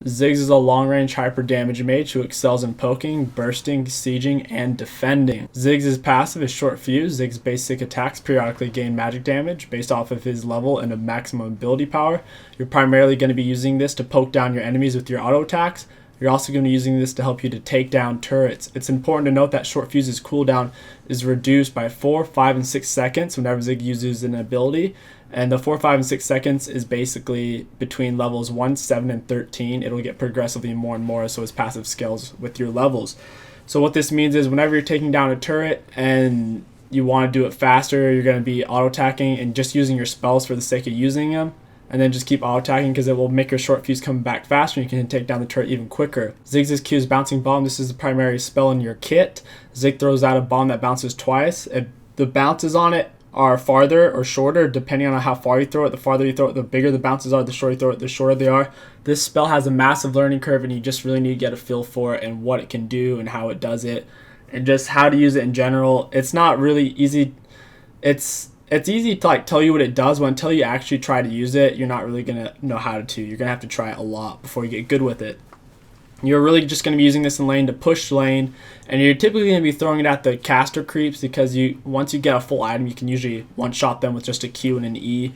Ziggs is a long-range hyper damage mage who excels in poking, bursting, sieging, and defending. Ziggs' passive is short fuse. Ziggs' basic attacks periodically gain magic damage based off of his level and a maximum ability power. You're primarily going to be using this to poke down your enemies with your auto attacks. You're also going to be using this to help you to take down turrets. It's important to note that short fuse's cooldown is reduced by 4, 5, and 6 seconds whenever Ziggs uses an ability. And the 4, 5, and 6 seconds is basically between levels 1, 7, and 13. It'll get progressively more and more so his passive scales with your levels. So what this means is whenever you're taking down a turret and you want to do it faster, you're going to be auto-attacking and just using your spells for the sake of using them. And then just keep auto-attacking because it will make your short fuse come back faster and you can take down the turret even quicker. Ziggs' Q is Bouncing Bomb. This is the primary spell in your kit. Ziggs throws out a bomb that bounces twice. The bounces on it are farther or shorter depending on how far you throw it. The farther you throw it, the bigger the bounces are. The shorter you throw it, the shorter they are. This spell has a massive learning curve and you just really need to get a feel for it and what it can do and how it does it and just how to use it in general. It's not really easy. It's easy to tell you what it does, but until you actually try to use it, you're not really going to know how to. You're going to have to try it a lot before you get good with it. You're really just going to be using this in lane to push lane, and you're typically going to be throwing it at the caster creeps because once you get a full item, you can usually one-shot them with just a Q and an E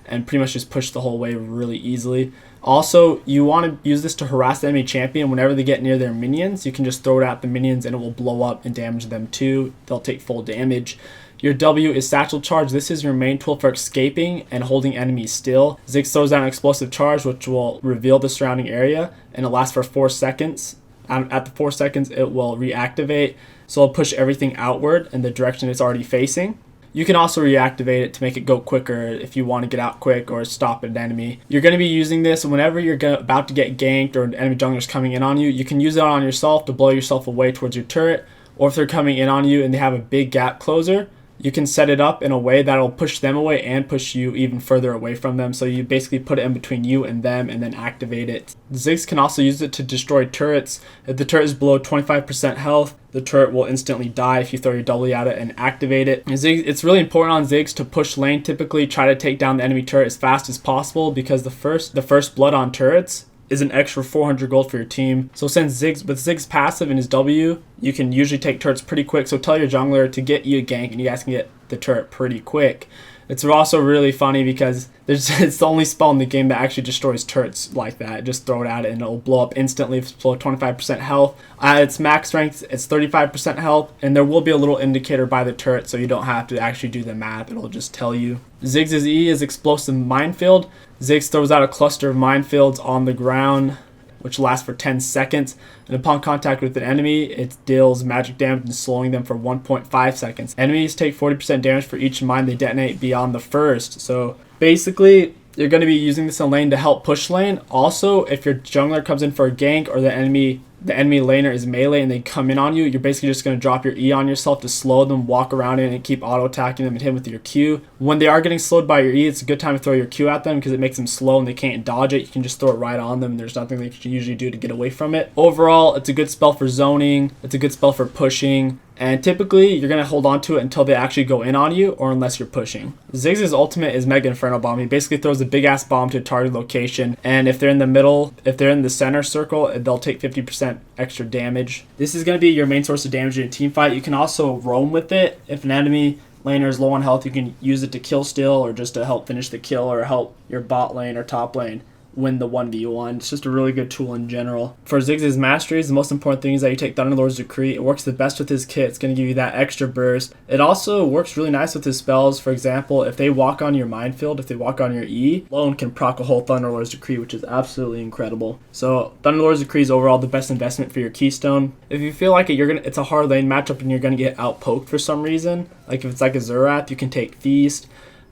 and pretty much just push the whole wave really easily. Also, you want to use this to harass the enemy champion. Whenever they get near their minions, you can just throw it at the minions and it will blow up and damage them too. They'll take full damage. Your W is Satchel Charge. This is your main tool for escaping and holding enemies still. Ziggs throws out an explosive charge which will reveal the surrounding area and it lasts for 4 seconds. At the 4 seconds it will reactivate, so it'll push everything outward in the direction it's already facing. You can also reactivate it to make it go quicker if you want to get out quick or stop an enemy. You're going to be using this whenever you're about to get ganked or an enemy jungler is coming in on you. You can use it on yourself to blow yourself away towards your turret, or if they're coming in on you and they have a big gap closer, you can set it up in a way that'll push them away and push you even further away from them. So you basically put it in between you and them and then activate it. Ziggs can also use it to destroy turrets. If the turret is below 25% health, the turret will instantly die if you throw your W at it and activate it. It's really important on Ziggs to push lane. Typically try to take down the enemy turret as fast as possible because the first blood on turrets is an extra 400 gold for your team. So since Ziggs passive and his W, you can usually take turrets pretty quick. So tell your jungler to get you a gank and you guys can get the turret pretty quick. It's also really funny because it's the only spell in the game that actually destroys turrets like that. Just throw it at it and it'll blow up instantly if it's below 25% health. At its max strength, it's 35% health, and there will be a little indicator by the turret so you don't have to actually do the math. It'll just tell you. Ziggs' E is Explosive Minefield. Ziggs throws out a cluster of minefields on the ground which lasts for 10 seconds, and upon contact with an enemy, it deals magic damage and slowing them for 1.5 seconds. Enemies take 40% damage for each mine they detonate beyond the first. So basically, you're going to be using this in lane to help push lane. Also, if your jungler comes in for a gank or the enemy laner is melee and they come in on you, you're basically just going to drop your E on yourself to slow them, walk around in and keep auto-attacking them and hit them with your Q. When they are getting slowed by your E, it's a good time to throw your Q at them because it makes them slow and they can't dodge it. You can just throw it right on them and there's nothing they can usually do to get away from it. Overall, it's a good spell for zoning, it's a good spell for pushing, and typically you're going to hold on to it until they actually go in on you or unless you're pushing. Ziggs' ultimate is Mega Inferno Bomb. He basically throws a big ass bomb to a target location, and if they're in the middle, if they're in the center circle, they'll take 50% extra damage. This is going to be your main source of damage in a team fight. You can also roam with it. If an enemy laner is low on health, you can use it to kill still or just to help finish the kill or help your bot lane or top lane win the 1v1. It's just a really good tool in general. For Ziggs' masteries, the most important thing is that you take Thunderlord's Decree. It works the best with his kit. It's going to give you that extra burst. It also works really nice with his spells. For example, if they walk on your Minefield, if they walk on your E, alone can proc a whole Thunderlord's Decree, which is absolutely incredible. So Thunderlord's Decree is overall the best investment for your Keystone. If you feel like it's a hard lane matchup and you're going to get outpoked for some reason, like if it's like a Zerath, you can take Feast.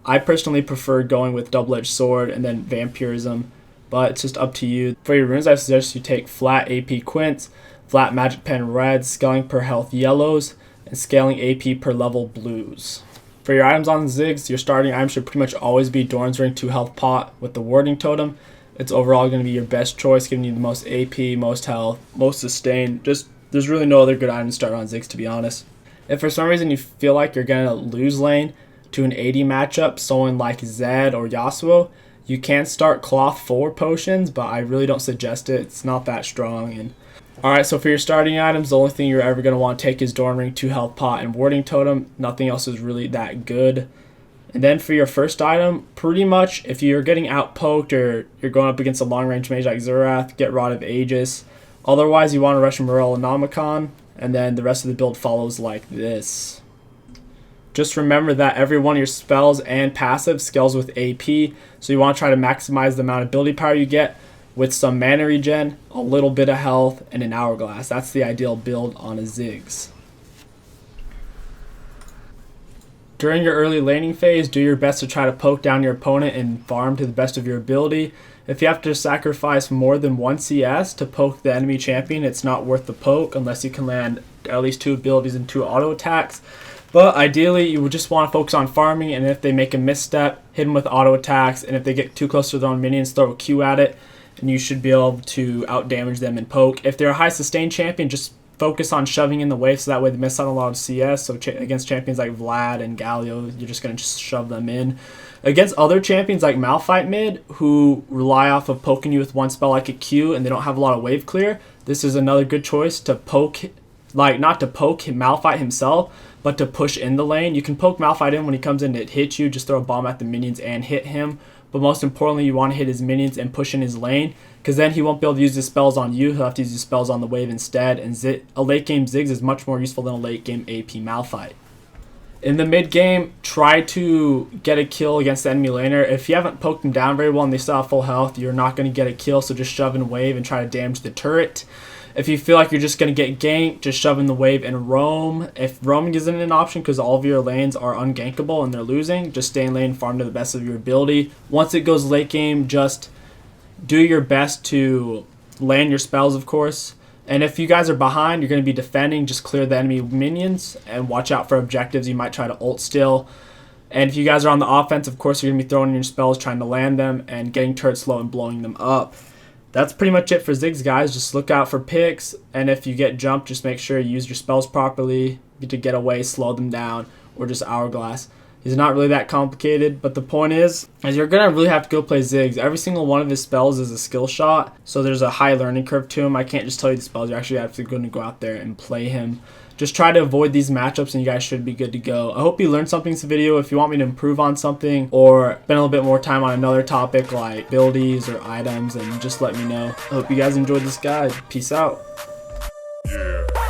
I personally prefer going with Double-Edged Sword and then Vampirism, but it's just up to you. For your runes, I suggest you take flat AP Quints, flat Magic Pen Reds, scaling per health yellows, and scaling AP per level blues. For your items on Ziggs, your starting item should pretty much always be Doran's Ring 2 health pot with the Warding Totem. It's overall going to be your best choice, giving you the most AP, most health, most sustain. There's really no other good item to start on Ziggs, to be honest. If for some reason you feel like you're going to lose lane to an AD matchup, someone like Zed or Yasuo, You can start cloth 4 potions, but I really don't suggest it. It's not that strong. And alright, so for your starting items, the only thing you're ever going to want to take is Dorn Ring, 2 health pot, and Warding Totem. Nothing else is really that good. And then for your first item, pretty much if you're getting outpoked or you're going up against a long-range mage like Zurath, get Rod of Aegis. Otherwise, you want to rush Morellonomicon, and then the rest of the build follows like this. Just remember that every one of your spells and passives scales with AP, so you want to try to maximize the amount of ability power you get with some mana regen, a little bit of health, and an hourglass. That's the ideal build on a Ziggs. During your early laning phase, do your best to try to poke down your opponent and farm to the best of your ability. If you have to sacrifice more than 1 CS to poke the enemy champion, it's not worth the poke unless you can land at least 2 abilities and 2 auto attacks. But ideally, you would just want to focus on farming, and if they make a misstep, hit them with auto attacks, and if they get too close to their own minions, throw a Q at it, and you should be able to out-damage them and poke. If they're a high sustain champion, just focus on shoving in the wave so that way they miss out on a lot of CS. So against champions like Vlad and Galio, you're just going to just shove them in. Against other champions like Malphite mid, who rely off of poking you with one spell like a Q and they don't have a lot of wave clear, this is another good choice to poke, like not to poke Malphite himself, but to push in the lane. You can poke Malphite in when he comes in to hit you, just throw a bomb at the minions and hit him. But most importantly, you want to hit his minions and push in his lane, because then he won't be able to use his spells on you. He'll have to use his spells on the wave instead, and a late game Ziggs is much more useful than a late game AP Malphite. In the mid game, try to get a kill against the enemy laner. If you haven't poked them down very well and they still have full health, you're not going to get a kill, so just shove in wave and try to damage the turret. If you feel like you're just going to get ganked, just shove in the wave and roam. If roaming isn't an option because all of your lanes are ungankable and they're losing, just stay in lane and farm to the best of your ability. Once it goes late game, just do your best to land your spells, of course. And if you guys are behind, you're going to be defending, just clear the enemy minions and watch out for objectives. You might try to ult still. And if you guys are on the offense, of course, you're going to be throwing in your spells, trying to land them, and getting turrets slow and blowing them up. That's pretty much it for Ziggs, guys. Just look out for picks, and if you get jumped, just make sure you use your spells properly to get away, slow them down, or just hourglass. He's not really that complicated, but the point is you're going to really have to go play Ziggs. Every single one of his spells is a skill shot, so there's a high learning curve to him. I can't just tell you the spells. You're actually have to go out there and play him. Just try to avoid these matchups and you guys should be good to go. I hope you learned something in this video. If you want me to improve on something or spend a little bit more time on another topic like abilities or items, then just let me know. I hope you guys enjoyed this guide. Peace out. Yeah.